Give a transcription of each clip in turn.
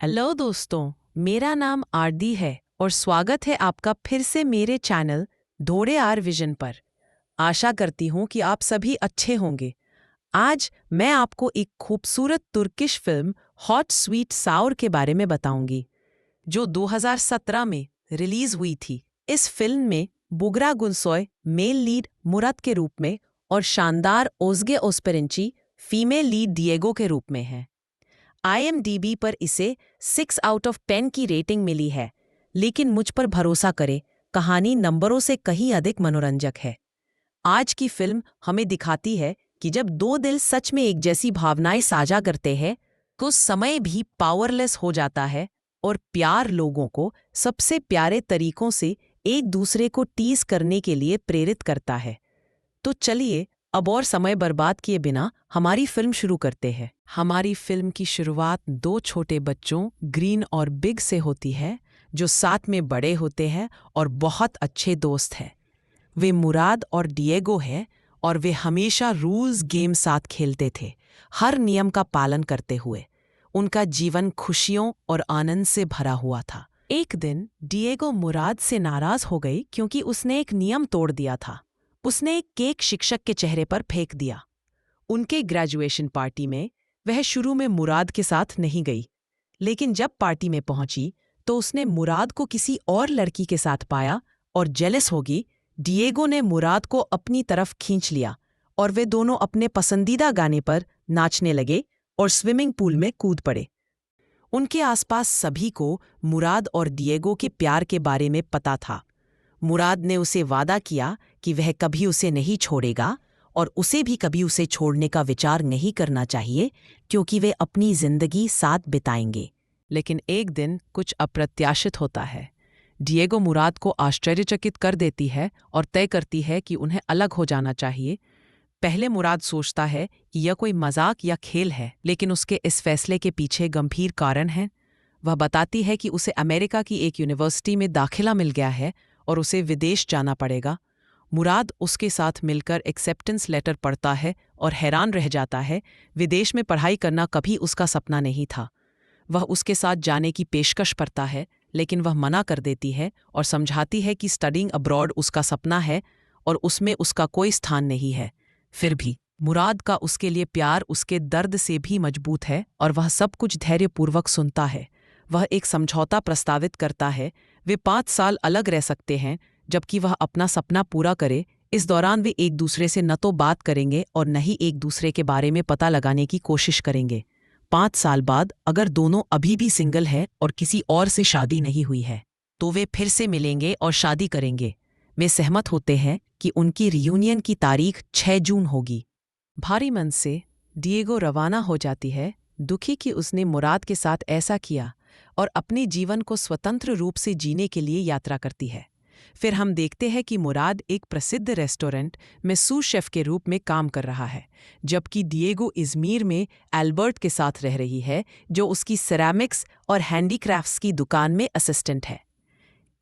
Hello दोस्तों, मेरा नाम आरदी है और स्वागत है आपका फिर से मेरे चैनल धोड़े आर विजन पर। आशा करती हूँ कि आप सभी अच्छे होंगे। आज मैं आपको एक खूबसूरत तुर्किश फिल्म हॉट स्वीट साउर के बारे में बताऊंगी, जो 2017 में रिलीज हुई थी। इस फिल्म में बुगरा गुलसोय मेल लीड मुराद के रूप में और शानदार ओज़गे ओस्पेरेंची फीमेल लीड डिएगो के रूप में है। IMDb पर इसे 6 आउट ऑफ 10 की रेटिंग मिली है, लेकिन मुझ पर भरोसा करें, कहानी नंबरों से कहीं अधिक मनोरंजक है। आज की फिल्म हमें दिखाती है कि जब दो दिल सच में एक जैसी भावनाएं साझा करते हैं, तो समय भी पावरलेस हो जाता है और प्यार लोगों को सबसे प्यारे तरीकों से एक दूसरे को टीज करने के लिए प्रेरित करता है। तो चलिए अब और समय बर्बाद किए बिना हमारी फिल्म शुरू करते हैं। हमारी फिल्म की शुरुआत दो छोटे बच्चों ग्रीन और बिग से होती है, जो साथ में बड़े होते हैं और बहुत अच्छे दोस्त हैं। वे मुराद और डिएगो हैं और वे हमेशा रूल्स गेम साथ खेलते थे, हर नियम का पालन करते हुए। उनका जीवन खुशियों और आनंद से भरा हुआ था। एक दिन डिएगो मुराद से नाराज हो गई क्योंकि उसने एक नियम तोड़ दिया था। उसने एक केक शिक्षक के चेहरे पर फेंक दिया। उनके ग्रेजुएशन पार्टी में वह शुरू में मुराद के साथ नहीं गई, लेकिन जब पार्टी में पहुंची तो उसने मुराद को किसी और लड़की के साथ पाया और जेलस होगी। डिएगो ने मुराद को अपनी तरफ खींच लिया और वे दोनों अपने पसंदीदा गाने पर नाचने लगे और स्विमिंग पूल में कूद पड़े। उनके आसपास सभी को मुराद और डिएगो के प्यार के बारे में पता था। मुराद ने उसे वादा किया कि वह कभी उसे नहीं छोड़ेगा और उसे भी कभी उसे छोड़ने का विचार नहीं करना चाहिए, क्योंकि वे अपनी जिंदगी साथ बिताएंगे। लेकिन एक दिन कुछ अप्रत्याशित होता है। डिएगो मुराद को आश्चर्यचकित कर देती है और तय करती है कि उन्हें अलग हो जाना चाहिए। पहले मुराद सोचता है कि यह कोई मजाक या खेल है, लेकिन उसके इस फैसले के पीछे गंभीर कारण हैं। वह बताती है कि उसे अमेरिका की एक यूनिवर्सिटी में दाखिला मिल गया है और उसे विदेश जाना पड़ेगा। मुराद उसके साथ मिलकर एक्सेप्टेंस लेटर पढ़ता है और हैरान रह जाता है। विदेश में पढ़ाई करना कभी उसका सपना नहीं था। वह उसके साथ जाने की पेशकश करता है, लेकिन वह मना कर देती है और समझाती है कि स्टडिंग अब्रॉड उसका सपना है और उसमें उसका कोई स्थान नहीं है। फिर भी मुराद का उसके लिए प्यार उसके दर्द से भी मजबूत है और वह सब कुछ धैर्यपूर्वक सुनता है। वह एक समझौता प्रस्तावित करता है। वे 5 साल अलग रह सकते हैं, जबकि वह अपना सपना पूरा करे। इस दौरान वे एक दूसरे से न तो बात करेंगे और न ही एक दूसरे के बारे में पता लगाने की कोशिश करेंगे। 5 साल बाद अगर दोनों अभी भी सिंगल हैं और किसी और से शादी नहीं हुई है, तो वे फिर से मिलेंगे और शादी करेंगे। वे सहमत होते हैं कि उनकी रियूनियन की तारीख 6 जून होगी। भारी मन से डिएगो रवाना हो जाती है, दुखी कि उसने मुराद के साथ ऐसा किया, और अपने जीवन को स्वतंत्र रूप से जीने के लिए यात्रा करती है। फिर हम देखते हैं कि मुराद एक प्रसिद्ध रेस्टोरेंट में सूस शेफ के रूप में काम कर रहा है, जबकि डिएगो इज़मीर में एल्बर्ट के साथ रह रही है, जो उसकी सेरामिक्स और हैंडीक्राफ्ट्स की दुकान में असिस्टेंट है।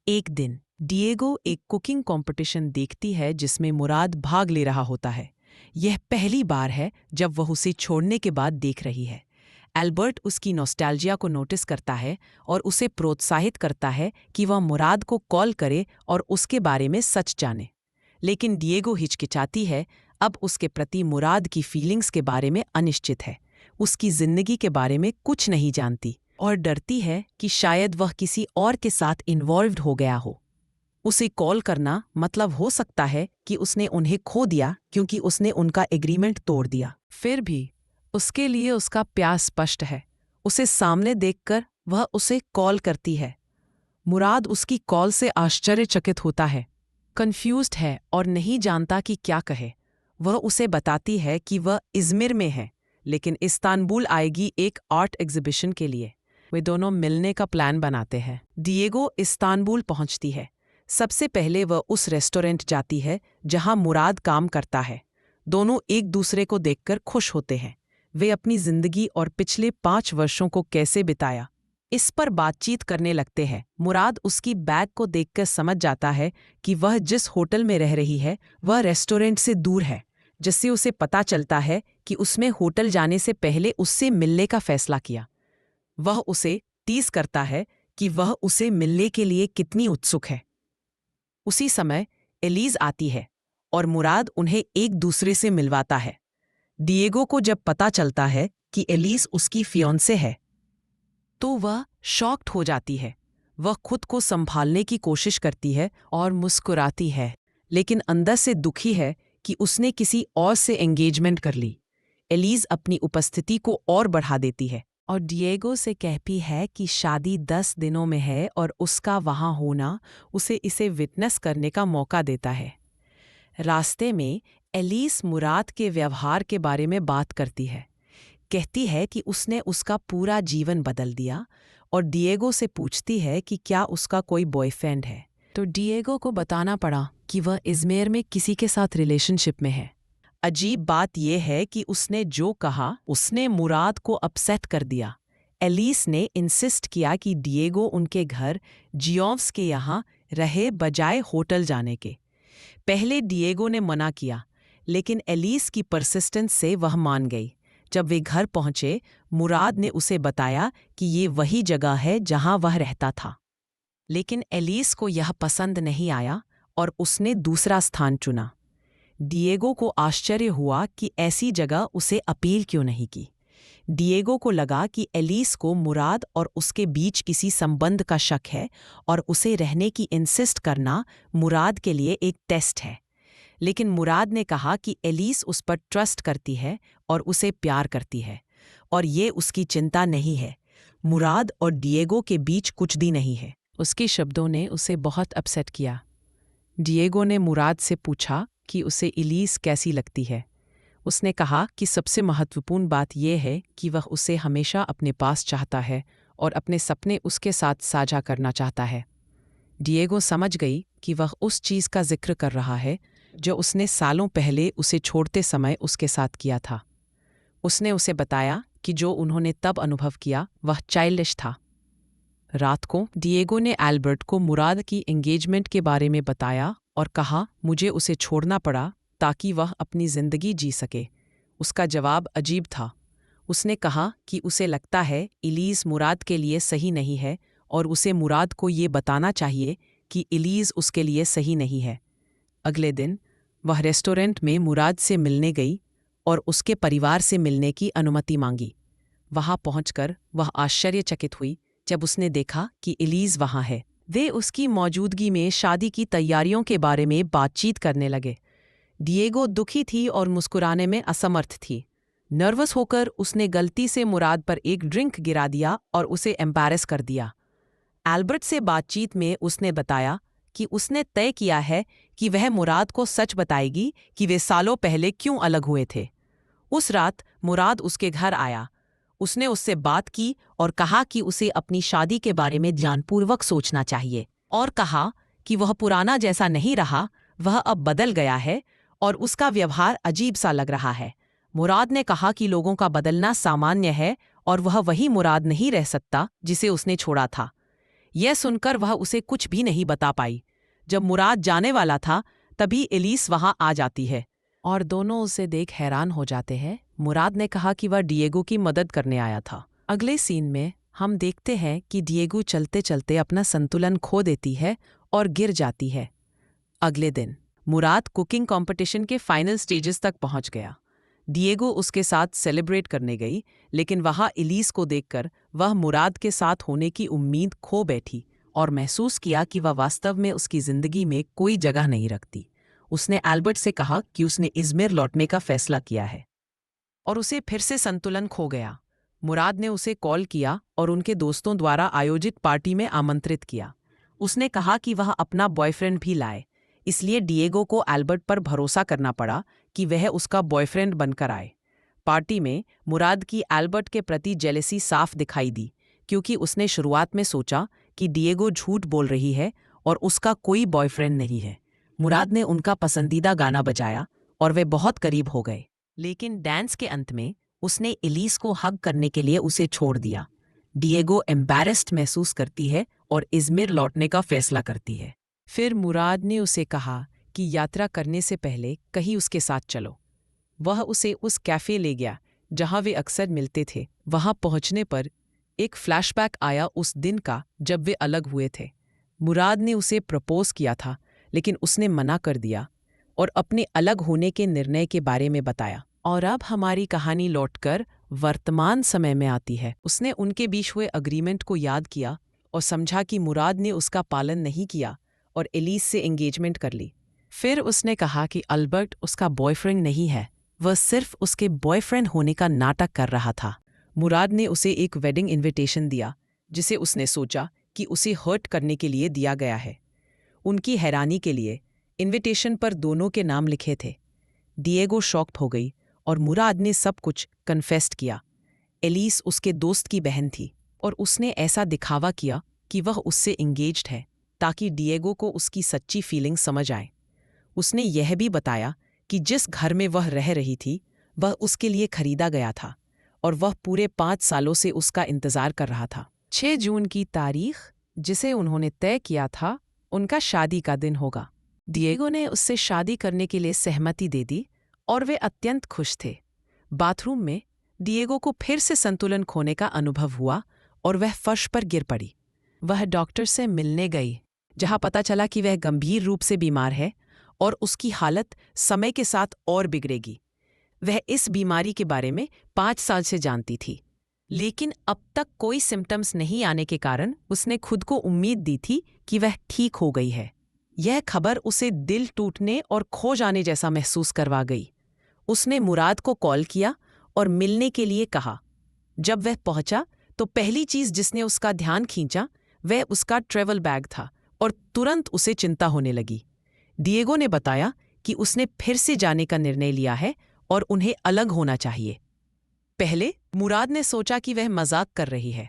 एक दिन डिएगो एक कुकिंग कंपटीशन देखती है जिसमें मुराद भाग ले रहा होता है। यह पहली बार है जब वह उसे छोड़ने के बाद देख रही है। एल्बर्ट उसकी नॉस्टैल्जिया को नोटिस करता है और उसे प्रोत्साहित करता है कि वह मुराद को कॉल करे और उसके बारे में सच जाने। लेकिन डिएगो हिचकिचाती है, अब उसके प्रति मुराद की फीलिंग्स के बारे में अनिश्चित है। उसकी जिंदगी के बारे में कुछ नहीं जानती और डरती है कि शायद वह किसी और के साथ इन्वॉल्व्ड हो गया हो। उसे कॉल करना मतलब हो सकता है कि उसने उन्हें खो दिया, क्योंकि उसने उनका एग्रीमेंट तोड़ दिया। फिर भी उसके लिए उसका प्यार स्पष्ट है। उसे सामने देखकर वह उसे कॉल करती है। मुराद उसकी कॉल से आश्चर्यचकित होता है, कंफ्यूज्ड है और नहीं जानता कि क्या कहे। वह उसे बताती है कि वह इज़मिर में है, लेकिन इस्तांबुल आएगी एक आर्ट एग्जिबिशन के लिए। वे दोनों मिलने का प्लान बनाते हैं। डिएगो इस्तांबुल पहुंचती है। सबसे पहले वह उस रेस्टोरेंट जाती है जहां मुराद काम करता है। दोनों एक दूसरे को देखकर खुश होते हैं। वे अपनी जिंदगी और पिछले 5 वर्षों को कैसे बिताया, इस पर बातचीत करने लगते हैं। मुराद उसकी बैग को देखकर समझ जाता है कि वह जिस होटल में रह रही है वह रेस्टोरेंट से दूर है, जिससे उसे पता चलता है कि उसने होटल जाने से पहले उससे मिलने का फैसला किया। वह उसे टीज करता है कि वह उसे मिलने के लिए कितनी उत्सुक है। उसी समय एलीज आती है और मुराद उन्हें एक दूसरे से मिलवाता है। डिएगो को जब पता चलता है कि एलीज उसकी फियोंसे है तो वह शॉक्ड हो जाती है। वह खुद को संभालने की कोशिश करती है और मुस्कुराती है, लेकिन अंदर से दुखी है कि उसने किसी और से एंगेजमेंट कर ली। एलीज अपनी उपस्थिति को और बढ़ा देती है और डिएगो से कहती है कि शादी 10 दिनों में है और उसका वहां होना उसे इसे विटनेस करने का मौका देता है। रास्ते में एलीस मुराद के व्यवहार के बारे में बात करती है। कहती है कि उसने उसका पूरा जीवन बदल दिया और डिएगो से पूछती है कि क्या उसका कोई बॉयफ्रेंड है। तो डिएगो को बताना पड़ा कि वह इज़मिर में किसी के साथ रिलेशनशिप में है। अजीब बात यह है कि उसने जो कहा उसने मुराद को अपसेट कर दिया। एलीस ने इंसिस्ट किया कि डिएगो उनके घर जियोव्स के यहाँ रहे बजाय होटल जाने के। पहले डिएगो ने मना किया, लेकिन एलीस की परसिस्टेंस से वह मान गई। जब वे घर पहुंचे, मुराद ने उसे बताया कि ये वही जगह है जहां वह रहता था। लेकिन एलीस को यह पसंद नहीं आया और उसने दूसरा स्थान चुना। डिएगो को आश्चर्य हुआ कि ऐसी जगह उसे अपील क्यों नहीं की। डिएगो को लगा कि एलीस को मुराद और उसके बीच किसी संबंध का शक है और उसे रहने की इंसिस्ट करना मुराद के लिए एक टेस्ट है। लेकिन मुराद ने कहा कि एलीस उस पर ट्रस्ट करती है और उसे प्यार करती है और ये उसकी चिंता नहीं है। मुराद और डिएगो के बीच कुछ भी नहीं है। उसके शब्दों ने उसे बहुत अपसेट किया। डिएगो ने मुराद से पूछा कि उसे एलीस कैसी लगती है। उसने कहा कि सबसे महत्वपूर्ण बात यह है कि वह उसे हमेशा अपने पास चाहता है और अपने सपने उसके साथ साझा करना चाहता है। डिएगो समझ गई कि वह उस चीज़ का जिक्र कर रहा है जो उसने सालों पहले उसे छोड़ते समय उसके साथ किया था। उसने उसे बताया कि जो उन्होंने तब अनुभव किया वह चाइल्डिश था। रात को डिएगो ने एल्बर्ट को मुराद की एंगेजमेंट के बारे में बताया और कहा, मुझे उसे छोड़ना पड़ा ताकि वह अपनी जिंदगी जी सके। उसका जवाब अजीब था। उसने कहा कि उसे लगता है एलीस मुराद के लिए सही नहीं है और उसे मुराद को ये बताना चाहिए कि एलीस उसके लिए सही नहीं है। अगले दिन वह रेस्टोरेंट में मुराद से मिलने गई और उसके परिवार से मिलने की अनुमति मांगी। वहां पहुंचकर वह आश्चर्यचकित हुई जब उसने देखा कि एलीस वहां है। वे उसकी मौजूदगी में शादी की तैयारियों के बारे में बातचीत करने लगे। डिएगो दुखी थी और मुस्कुराने में असमर्थ थी। नर्वस होकर उसने गलती से मुराद पर एक ड्रिंक गिरा दिया और उसे एम्बैरेस कर दिया। एल्बर्ट से बातचीत में उसने बताया कि उसने तय किया है कि वह मुराद को सच बताएगी कि वे सालों पहले क्यों अलग हुए थे। उस रात मुराद उसके घर आया। उसने उससे बात की और कहा कि उसे अपनी शादी के बारे में ध्यानपूर्वक सोचना चाहिए और कहा कि वह पुराना जैसा नहीं रहा, वह अब बदल गया है और उसका व्यवहार अजीब सा लग रहा है। मुराद ने कहा कि लोगों का बदलना सामान्य है और वह वही मुराद नहीं रह सकता जिसे उसने छोड़ा था। यह सुनकर वह उसे कुछ भी नहीं बता पाई। जब मुराद जाने वाला था तभी एलीस वहां आ जाती है और दोनों उसे देख हैरान हो जाते हैं। मुराद ने कहा कि वह डिएगो की मदद करने आया था। अगले सीन में हम देखते हैं कि डिएगो चलते चलते अपना संतुलन खो देती है और गिर जाती है। अगले दिन मुराद कुकिंग कंपटीशन के फाइनल स्टेजेस तक पहुंच गया। डिएगो उसके साथ सेलिब्रेट करने गई, लेकिन वहां एलीस को देखकर वह मुराद के साथ होने की उम्मीद खो बैठी और महसूस किया कि वह वास्तव में उसकी जिंदगी में कोई जगह नहीं रखती। उसने एल्बर्ट से कहा कि उसने इज़मिर लौटने का फैसला किया है और उसे फिर से संतुलन खो गया। मुराद ने उसे कॉल किया और उनके दोस्तों द्वारा आयोजित पार्टी में आमंत्रित किया। उसने कहा कि वह अपना बॉयफ्रेंड भी लाए, इसलिए डिएगो को एल्बर्ट पर भरोसा करना पड़ा कि वह उसका बॉयफ्रेंड बनकर आए। पार्टी में मुराद की एल्बर्ट के प्रति जेलसी साफ दिखाई दी, क्योंकि उसने शुरुआत में सोचा कि डिएगो झूठ बोल रही है और उसका कोई बॉयफ्रेंड नहीं है। मुराद ने उनका पसंदीदा गाना बजाया और वे बहुत करीब हो गए, लेकिन डांस के अंत में उसने एलीस को हग करने के लिए उसे छोड़ दिया। डिएगो एम्बैरेस्ड महसूस करती है और इज़मिर लौटने का फैसला करती है। फिर मुराद ने उसे कहा कि यात्रा करने से पहले कहीं उसके साथ चलो। वह उसे उस कैफ़े ले गया जहां वे अक्सर मिलते थे। वहां पहुंचने पर एक फ्लैशबैक आया उस दिन का जब वे अलग हुए थे। मुराद ने उसे प्रपोज किया था, लेकिन उसने मना कर दिया और अपने अलग होने के निर्णय के बारे में बताया। और अब हमारी कहानी लौटकर वर्तमान समय में आती है। उसने उनके बीच हुए अग्रीमेंट को याद किया और समझा कि मुराद ने उसका पालन नहीं किया और एलिस से एंगेजमेंट कर ली। फिर उसने कहा कि अल्बर्ट उसका बॉयफ्रेंड नहीं है, वह सिर्फ उसके बॉयफ्रेंड होने का नाटक कर रहा था। मुराद ने उसे एक वेडिंग इनविटेशन दिया, जिसे उसने सोचा कि उसे हर्ट करने के लिए दिया गया है। उनकी हैरानी के लिए इनविटेशन पर दोनों के नाम लिखे थे। डिएगो शॉक्ड हो गई और मुराद ने सब कुछ कन्फेस्ट किया। एलिस उसके दोस्त की बहन थी और उसने ऐसा दिखावा किया कि वह उससे एंगेज्ड है, ताकि डिएगो को उसकी सच्ची फीलिंग समझ आए। उसने यह भी बताया कि जिस घर में वह रह रही थी वह उसके लिए खरीदा गया था और वह पूरे 5 सालों से उसका इंतजार कर रहा था। 6 जून की तारीख, जिसे उन्होंने तय किया था, उनका शादी का दिन होगा। डिएगो ने उससे शादी करने के लिए सहमति दे दी और वे अत्यंत खुश थे। बाथरूम में डिएगो को फिर से संतुलन खोने का अनुभव हुआ और वह फर्श पर गिर पड़ी। वह डॉक्टर से मिलने गई, जहां पता चला कि वह गंभीर रूप से बीमार है और उसकी हालत समय के साथ और बिगड़ेगी। वह इस बीमारी के बारे में 5 साल से जानती थी, लेकिन अब तक कोई सिम्टम्स नहीं आने के कारण उसने खुद को उम्मीद दी थी कि वह ठीक हो गई है। यह खबर उसे दिल टूटने और खो जाने जैसा महसूस करवा गई। उसने मुराद को कॉल किया और मिलने के लिए कहा। जब वह पहुंचा तो पहली चीज जिसने उसका ध्यान खींचा वह उसका ट्रैवल बैग था और तुरंत उसे चिंता होने लगी। डिएगो ने बताया कि उसने फिर से जाने का निर्णय लिया है और उन्हें अलग होना चाहिए। पहले मुराद ने सोचा कि वह मजाक कर रही है।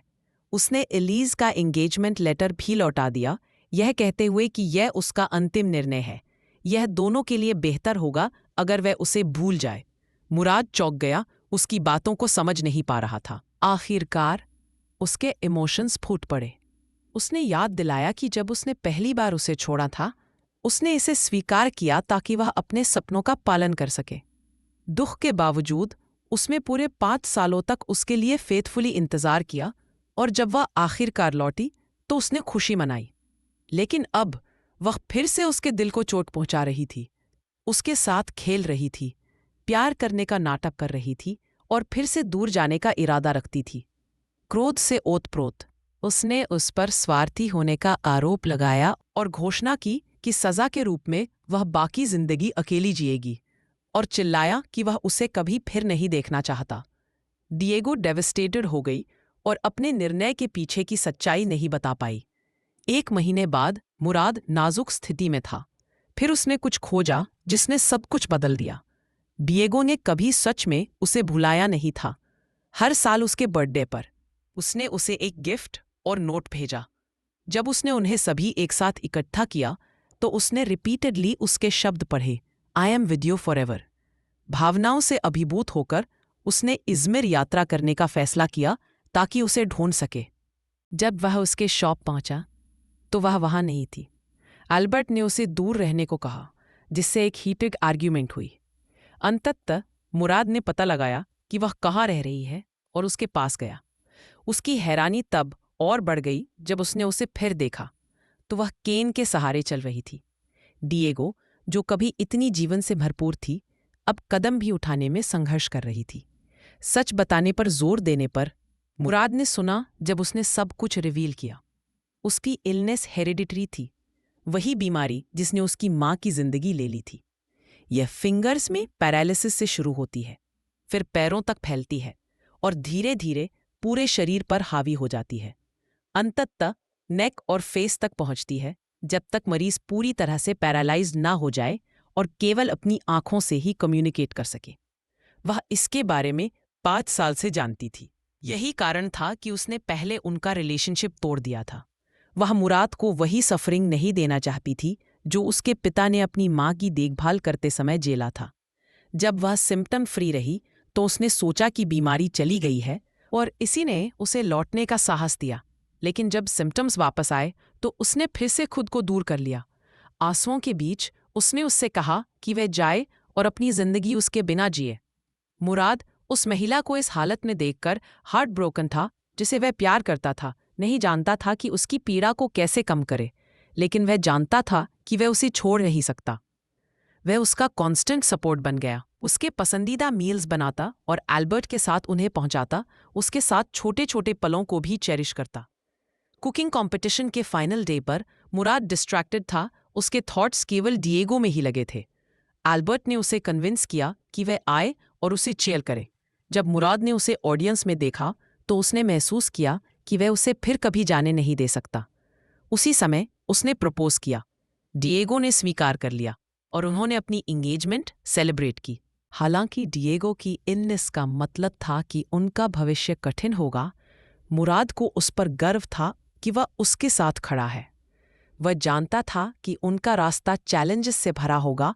उसने एलिस का एंगेजमेंट लेटर भी लौटा दिया, यह कहते हुए कि यह उसका अंतिम निर्णय है। यह दोनों के लिए बेहतर होगा अगर वह उसे भूल जाए। मुराद चौंक गया, उसकी बातों को समझ नहीं पा रहा था। आखिरकार उसके इमोशंस फूट पड़े। उसने याद दिलाया कि जब उसने पहली बार उसे छोड़ा था, उसने इसे स्वीकार किया ताकि वह अपने सपनों का पालन कर सके। दुख के बावजूद उसने पूरे 5 सालों तक उसके लिए फेथफुली इंतजार किया और जब वह आखिरकार लौटी तो उसने खुशी मनाई। लेकिन अब वह फिर से उसके दिल को चोट पहुंचा रही थी। उसके साथ खेल रही थी, प्यार करने का नाटक कर रही थी और फिर से दूर जाने का इरादा रखती थी। क्रोध से ओतप्रोत उसने उस पर स्वार्थी होने का आरोप लगाया और घोषणा की कि सजा के रूप में वह बाकी जिंदगी अकेली जिएगी, और चिल्लाया कि वह उसे कभी फिर नहीं देखना चाहता। डिएगो डेवस्टेटेड हो गई और अपने निर्णय के पीछे की सच्चाई नहीं बता पाई। 1 महीने बाद मुराद नाजुक स्थिति में था। फिर उसने कुछ खोजा जिसने सब कुछ बदल दिया। डिएगो ने कभी सच में उसे भुलाया नहीं था। हर साल उसके बर्थडे पर उसने उसे एक गिफ्ट और नोट भेजा। जब उसने उन्हें सभी एक साथ इकट्ठा किया तो उसने रिपीटेडली उसके शब्द पढ़े, I am with you forever. भावनाओं से अभिभूत होकर उसने इज़मिर यात्रा करने का फैसला किया ताकि उसे ढूंढ सके। जब वह उसके शॉप पहुंचा तो वह वहां नहीं थी। अल्बर्ट ने उसे दूर रहने को कहा, जिससे एक हीटेड आर्ग्यूमेंट हुई। अंततः मुराद ने पता लगाया कि वह कहाँ रह रही है और उसके पास गया। उसकी हैरानी तब और बढ़ गई जब उसने उसे फिर देखा तो वह केन के सहारे चल रही थी। डिएगो, जो कभी इतनी जीवन से भरपूर थी, अब कदम भी उठाने में संघर्ष कर रही थी। सच बताने पर जोर देने पर मुराद ने सुना जब उसने सब कुछ रिवील किया। उसकी इलनेस हेरिडिटरी थी, वही बीमारी जिसने उसकी माँ की जिंदगी ले ली थी। यह फिंगर्स में पैरालिसिस से शुरू होती है, फिर पैरों तक फैलती है और धीरे धीरे पूरे शरीर पर हावी हो जाती है। अंततः नेक और फेस तक पहुंचती है, जब तक मरीज पूरी तरह से पैरालाइज्ड ना हो जाए और केवल अपनी आंखों से ही कम्युनिकेट कर सके। वह इसके बारे में 5 साल से जानती थी। यही कारण था कि उसने पहले उनका रिलेशनशिप तोड़ दिया था। वह मुराद को वही सफरिंग नहीं देना चाहती थी जो उसके पिता ने अपनी माँ की देखभाल करते समय झेला था। जब वह सिम्पटम फ्री रही तो उसने सोचा कि बीमारी चली गई है और इसी ने उसे लौटने का साहस दिया। लेकिन जब सिम्पटम्स वापस आए तो उसने फिर से खुद को दूर कर लिया। आंसुओं के बीच उसने उससे कहा कि वह जाए और अपनी जिंदगी उसके बिना जिए। मुराद उस महिला को इस हालत में देखकर हार्ट ब्रोकन था, जिसे वह प्यार करता था, नहीं जानता था कि उसकी पीड़ा को कैसे कम करे, लेकिन वह जानता था कि वह उसे छोड़ नहीं सकता। वह उसका कांस्टेंट सपोर्ट बन गया, उसके पसंदीदा मील्स बनाता और एल्बर्ट के साथ उन्हें पहुंचाता, उसके साथ छोटे छोटे पलों को भी चेरिश करता। कुकिंग कंपटीशन के फाइनल डे पर मुराद डिस्ट्रैक्टेड था, उसके थॉट्स केवल डिएगो में ही लगे थे। एल्बर्ट ने उसे कन्विंस किया कि वह आए और उसे चीयर करे। जब मुराद ने उसे ऑडियंस में देखा तो उसने महसूस किया कि वह उसे फिर कभी जाने नहीं दे सकता। उसी समय उसने प्रपोज किया। डिएगो ने स्वीकार कर लिया और उन्होंने अपनी एंगेजमेंट सेलिब्रेट की। हालांकि डिएगो की इलनेस का मतलब था कि उनका भविष्य कठिन होगा, मुराद को उस पर गर्व था कि वह उसके साथ खड़ा है। वह जानता था कि उनका रास्ता चैलेंजेस से भरा होगा,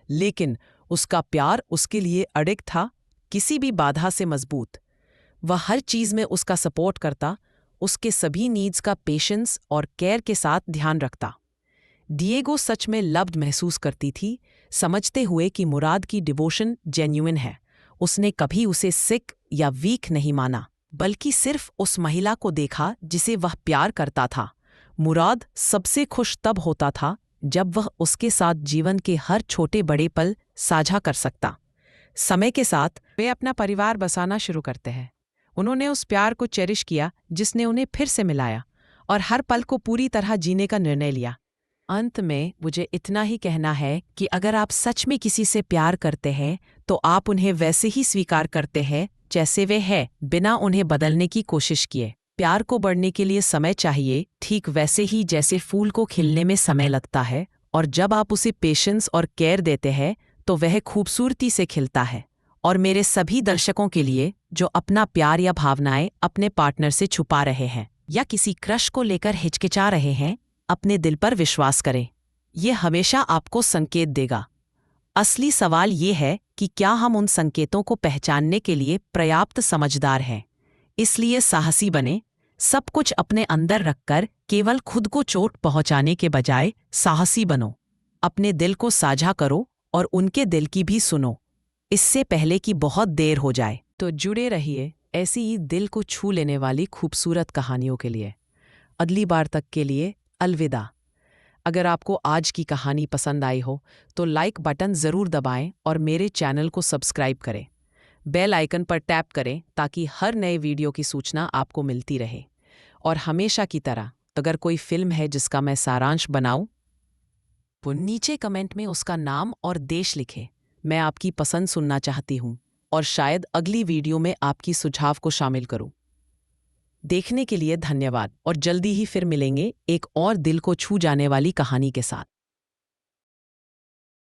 लेकिन उसका प्यार उसके लिए अडिग था, किसी भी बाधा से मजबूत। वह हर चीज में उसका सपोर्ट करता, उसके सभी नीड्स का पेशेंस और केयर के साथ ध्यान रखता। डिएगो सच में लव्ड महसूस करती थी, समझते हुए कि मुराद की डिवोशन जेन्युइन है। उसने कभी उसे सिक या वीक नहीं माना, बल्कि सिर्फ उस महिला को देखा जिसे वह प्यार करता था। मुराद सबसे खुश तब होता था जब वह उसके साथ जीवन के हर छोटे बड़े पल साझा कर सकता। समय के साथ वे अपना परिवार बसाना शुरू करते हैं। उन्होंने उस प्यार को चेरिश किया जिसने उन्हें फिर से मिलाया, और हर पल को पूरी तरह जीने का निर्णय लिया। अंत में मुझे इतना ही कहना है कि अगर आप सच में किसी से प्यार करते हैं तो आप उन्हें वैसे ही स्वीकार करते हैं जैसे वे हैं, बिना उन्हें बदलने की कोशिश किए। प्यार को बढ़ने के लिए समय चाहिए, ठीक वैसे ही जैसे फूल को खिलने में समय लगता है, और जब आप उसे पेशेंस और केयर देते हैं तो वह खूबसूरती से खिलता है। और मेरे सभी दर्शकों के लिए जो अपना प्यार या भावनाएं अपने पार्टनर से छुपा रहे हैं या किसी क्रश को लेकर हिचकिचा रहे हैं, अपने दिल पर विश्वास करें। यह हमेशा आपको संकेत देगा। असली सवाल ये है कि क्या हम उन संकेतों को पहचानने के लिए पर्याप्त समझदार हैं। इसलिए साहसी बने, सब कुछ अपने अंदर रखकर केवल खुद को चोट पहुंचाने के बजाय साहसी बनो। अपने दिल को साझा करो और उनके दिल की भी सुनो, इससे पहले कि बहुत देर हो जाए। तो जुड़े रहिए ऐसी ही दिल को छू लेने वाली खूबसूरत कहानियों के लिए। अगली बार तक के लिए अलविदा। अगर आपको आज की कहानी पसंद आई हो तो लाइक बटन ज़रूर दबाएं और मेरे चैनल को सब्सक्राइब करें। बेल आइकन पर टैप करें ताकि हर नए वीडियो की सूचना आपको मिलती रहे। और हमेशा की तरह, अगर कोई फिल्म है जिसका मैं सारांश बनाऊं, तो नीचे कमेंट में उसका नाम और देश लिखें। मैं आपकी पसंद सुनना चाहती हूं और शायद अगली वीडियो में आपकी सुझाव को शामिल करूं। देखने के लिए धन्यवाद और जल्दी ही फिर मिलेंगे एक और दिल को छू जाने वाली कहानी के साथ।